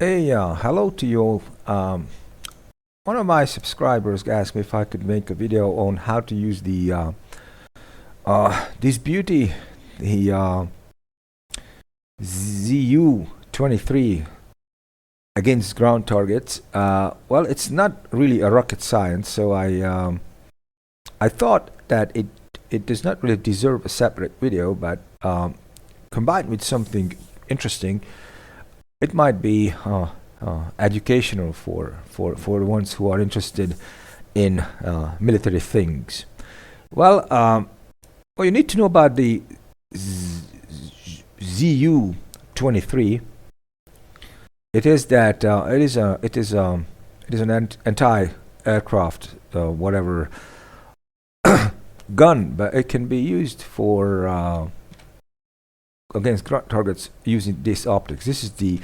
Hello to you all. One of my subscribers asked me if I could make a video on how to use the this beauty, the zu-23 against ground targets. Well, it's not really a rocket science, so I thought that it does not really deserve a separate video, but combined with something interesting, it might be educational for the ones who are interested in military things. Well, what you need to know about the zu-23, it is that it is an anti-aircraft whatever gun, but it can be used for against ground targets using this optics. This is the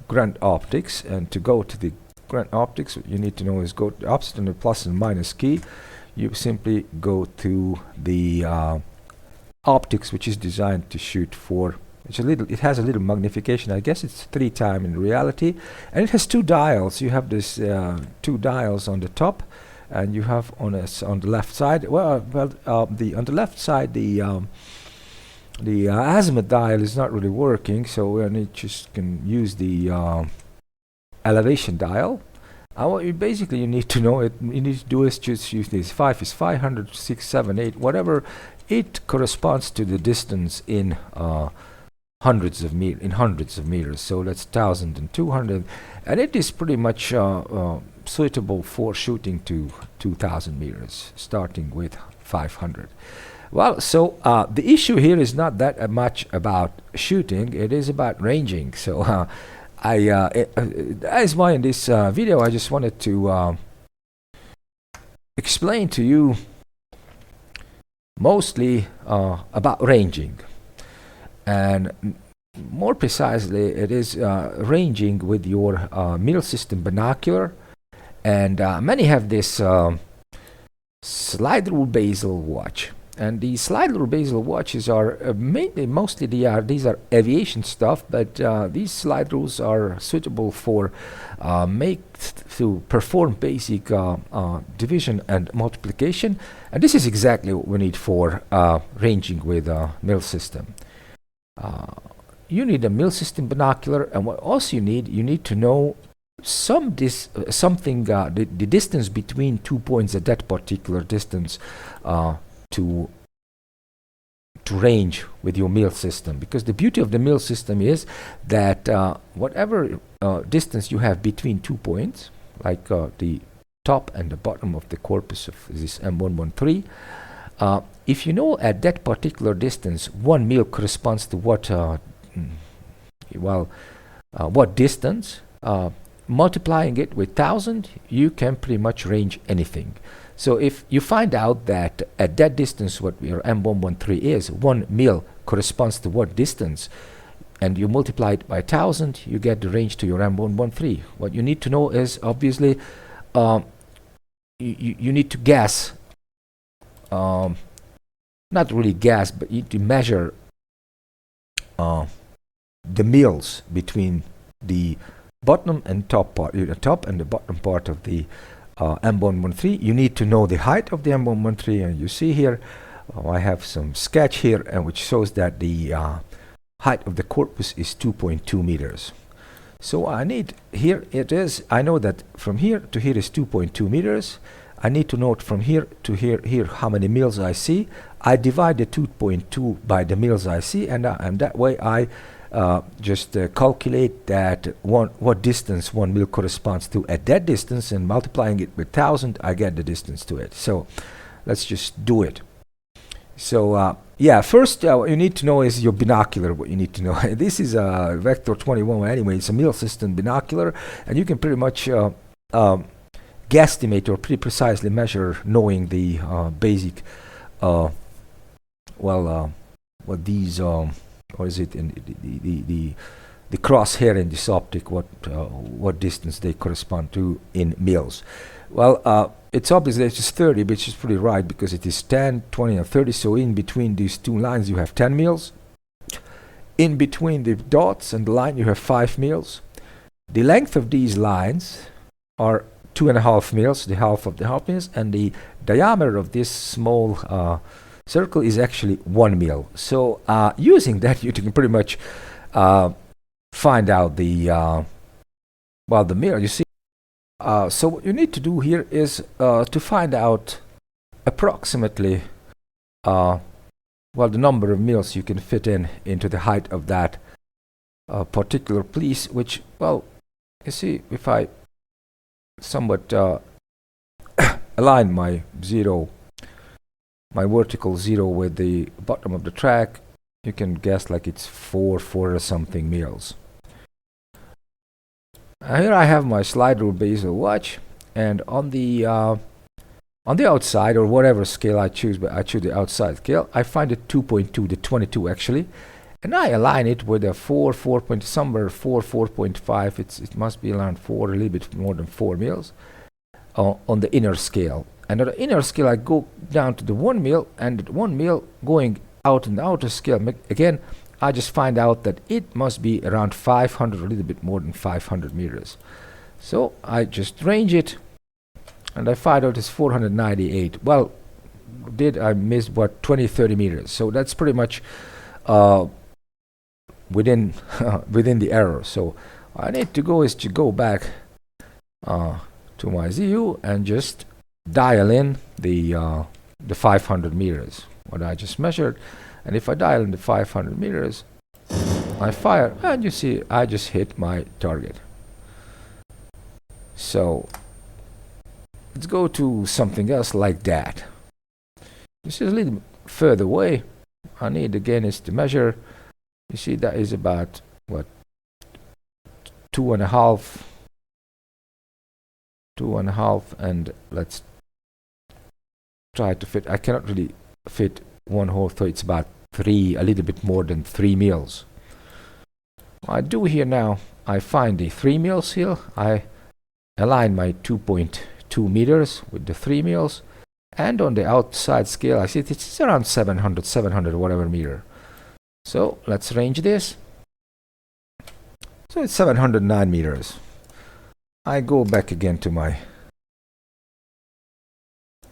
ground optics, and to go to the ground optics, what you need to know is go to the opposite on the plus and minus key. You simply go to the optics, which is designed to shoot for. It has a little magnification. I guess it's 3 times in reality, and it has 2 dials. You have this 2 dials on the top, and you have on the left side. On the left side, the azimuth dial is not really working, so we just can use the elevation dial. What you basically need to know, you need to do is just use this. 5 is 500, 6, 7, 8, whatever. It corresponds to the distance in hundreds of meters. So that's 1,000 and 200, and it is pretty much suitable for shooting to 2,000 meters, starting with 500. Well, so the issue here is not that much about shooting, it is about ranging. So that is why in this video I just wanted to explain to you mostly about ranging, and more precisely it is ranging with your middle system binocular. And many have this slide rule basal watch. And the slide rule basal watches are mostly these are aviation stuff, but these slide rules are suitable for to perform basic division and multiplication, and this is exactly what we need for ranging with middle system. You need a middle system binocular, and what else you need to know the distance between 2 points at that particular distance to range with your mill system, because the beauty of the mill system is that whatever distance you have between 2 points, like the top and the bottom of the corpus of this M113, if you know at that particular distance 1 mil corresponds to what distance, multiplying it with 1,000, you can pretty much range anything. So if you find out that at that distance what your M113 is, 1 mil corresponds to what distance, and you multiply it by 1,000, you get the range to your M113. What you need to know is, obviously, you need to guess, not really guess, but you need to measure the mils between the bottom and top part, the top and the bottom part of the M113. You need to know the height of the M113, and you see here I have some sketch here, and which shows that the height of the corpus is 2.2 meters. So I need, here it is, I know that from here to here is 2.2 meters. I need to note from here to here how many mils I see. I divide the 2.2 by the mils I see, and that way I just calculate that what distance 1 mil corresponds to at that distance, and multiplying it with 1,000, I get the distance to it. So let's just do it. So first what you need to know is your binocular. What you need to know, this is a Vector 21 anyway. It's a middle system binocular, and you can pretty much guesstimate or pretty precisely measure, knowing the basic what these or is it in the crosshair in this optic, what distance they correspond to in mils. Well, it's obvious that it's 30, which is pretty right, because it is 10, 20, and 30. So in between these 2 lines you have 10 mils. In between the dots and the line you have 5 mils. the length of these lines are 2.5 mils, the half of the half mils, and the diameter of this small circle is actually 1 mil. So using that, you can pretty much find out the the mil. You see, so what you need to do here is to find out approximately the number of mils you can fit into the height of that particular piece, which, well, you see, if I somewhat align my vertical zero with the bottom of the track, you can guess like it's 4 or something mils. Here I have my slide rule bezel watch, and on the outside, or whatever scale I choose, but I choose the outside scale, I find it 2.2, the 22 actually, and I align it with a 4 point somewhere, 4.5. It must be around 4, a little bit more than 4 mils on the inner scale. And on the inner scale, I go down to the 1 mil, and at 1 mil going out in the outer scale, again, I just find out that it must be around 500, a little bit more than 500 meters. So I just range it, and I find out it's 498. Well, I miss what, 20-30 meters? So that's pretty much within within the error. So I need to go back to my ZU and just dial in the 500 meters what I just measured. And if I dial in the 500 meters, I fire, and you see I just hit my target. So let's go to something else like that. This is a little further away. I need again is to measure. You see that is about what, 2.5, and let's try to fit. I cannot really fit one whole, so it's about 3, a little bit more than 3 mils. What I do here now, I find the 3 mils here. I align my 2.2 meters with the 3 mils, and on the outside scale I see it's around 700 whatever meter. So let's range this. So it's 709 meters. I go back again to my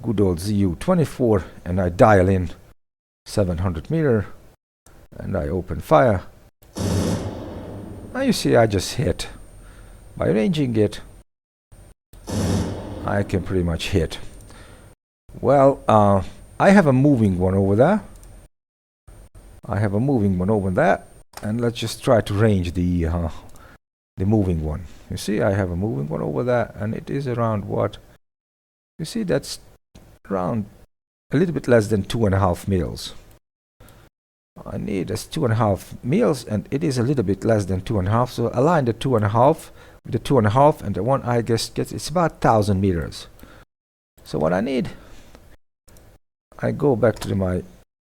good old zu-23 and I dial in 700 meter, and I open fire. Now you see I just hit. By ranging it, I can pretty much hit. Well, I have a moving one over there. And let's just try to range the moving one. You see I have a moving one over there, and it is around what? You see that's around a little bit less than 2.5 mils. I need as 2.5 mils, and it is a little bit less than 2.5. So align the 2.5 with the 2.5, and the one I guess it's about 1,000 meters. So what I need, I go back to my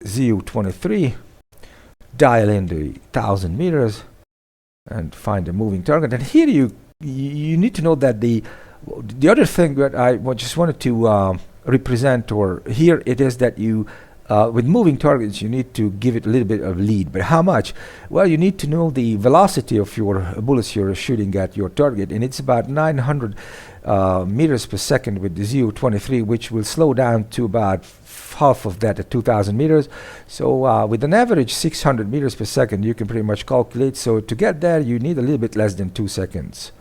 zu-23, dial in the 1,000 meters, and find a moving target. And here you need to know that the other thing that I just wanted to represent, or here it is that you with moving targets you need to give it a little bit of lead. But how much? Well, you need to know the velocity of your bullets you're shooting at your target, and it's about 900 meters per second with the zu-23, which will slow down to about half of that at 2,000 meters. So with an average 600 meters per second, you can pretty much calculate. So to get there, you need a little bit less than 2 seconds.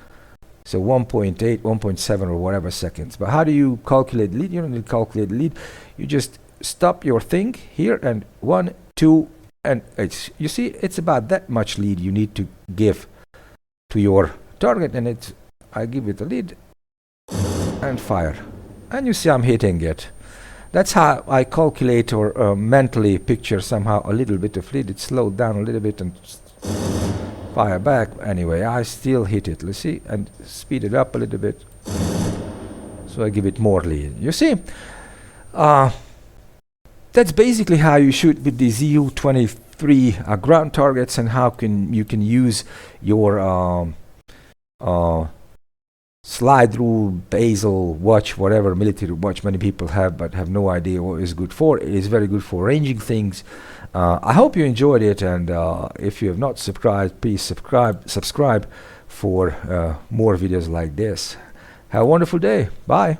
So 1.8, 1.7 or whatever seconds. But how do you calculate lead? You don't need to calculate lead. You just stop your thing here, and 1, 2, and you see it's about that much lead you need to give to your target, and I give it a lead and fire, and you see I'm hitting it. That's how I calculate or mentally picture somehow a little bit of lead. It slowed down a little bit and fire back. Anyway, I still hit it. Let's see, and speed it up a little bit. So I give it more lead. You see, that's basically how you shoot with the zu-23 ground targets, and how you can use your slide rule, bezel watch, whatever military watch many people have but have no idea what is good for. It is very good for ranging things, I hope you enjoyed it, and if you have not subscribed, please subscribe for more videos like this. Have a wonderful day. Bye.